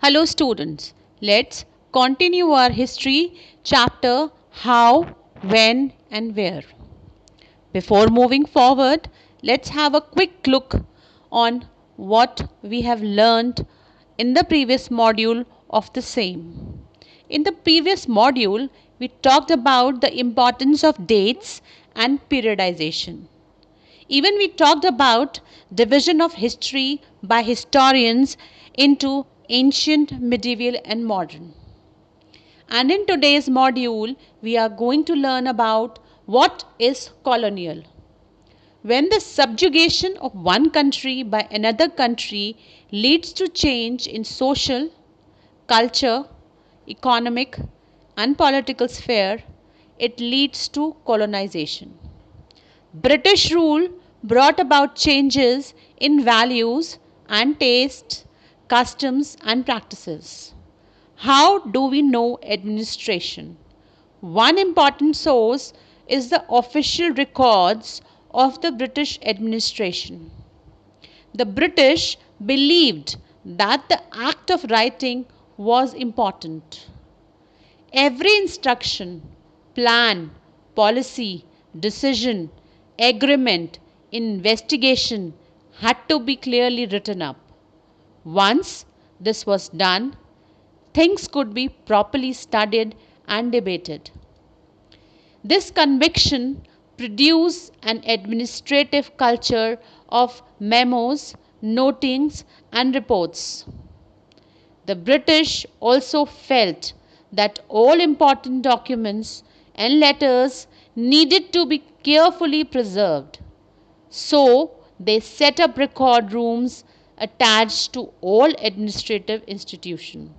Hello students, let's continue our history chapter how, when and where. Before moving forward, let's have a quick look on what we have learned in the previous module of the same. In the previous module, we talked about the importance of dates and periodization. Even we talked about division of history by historians into ancient, medieval and modern. And in today's module, we are going to learn about what is colonial. When the subjugation of one country by another country leads to change in social, culture, economic and political sphere, it leads to colonization. British rule brought about changes in values and tastes, customs and practices. How do we know administration? One important source is the official records of the British administration. The British believed that the act of writing was important. Every instruction, plan, policy, decision, agreement, investigation had to be clearly written up. Once this was done, things could be properly studied and debated. This conviction produced an administrative culture of memos, notings, and reports. The British also felt that all important documents and letters needed to be carefully preserved. So, they set up record rooms attached to all administrative institutions.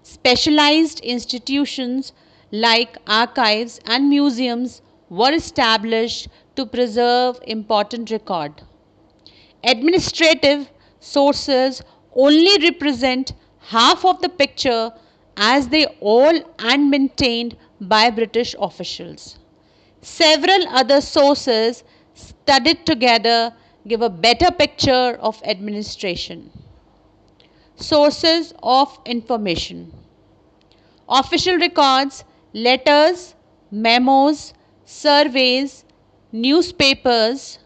Specialized institutions like archives and museums were established to preserve important record. Administrative sources only represent half of the picture as they all and maintained by British officials. Several other sources studied together give a better picture of administration. Sources of information. Official records, letters, memos, surveys, newspapers,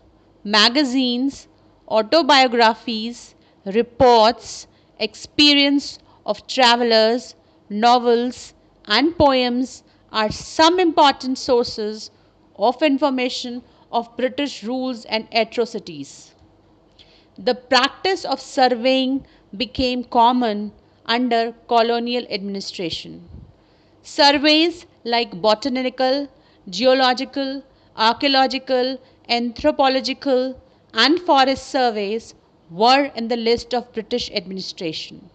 magazines, autobiographies, reports, experience of travelers, novels, and poems are some important sources of information of British rules and atrocities. The practice of surveying became common under colonial administration. Surveys like botanical, geological, archaeological, anthropological, and forest surveys were in the list of British administration.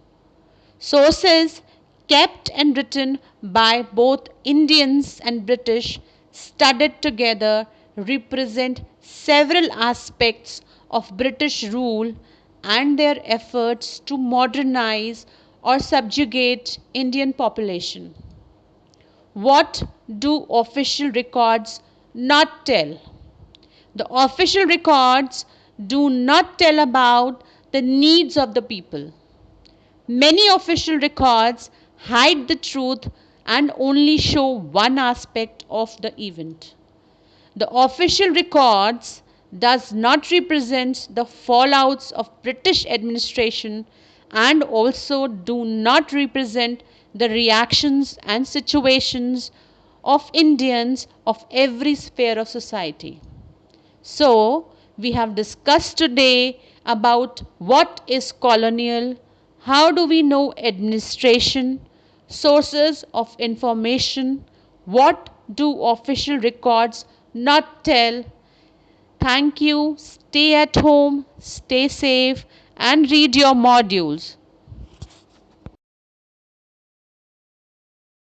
Sources kept and written by both Indians and British studied together represent several aspects of British rule and their efforts to modernize or subjugate Indian population. What do official records not tell? The official records do not tell about the needs of the people. Many official records hide the truth and only show one aspect of the event. The official records does not represent the fallouts of British administration and also do not represent the reactions and situations of Indians of every sphere of society. So, we have discussed today about what is colonial, how do we know administration, sources of information, what do official records not tell. Thank you. Stay at home, stay safe, and read your modules.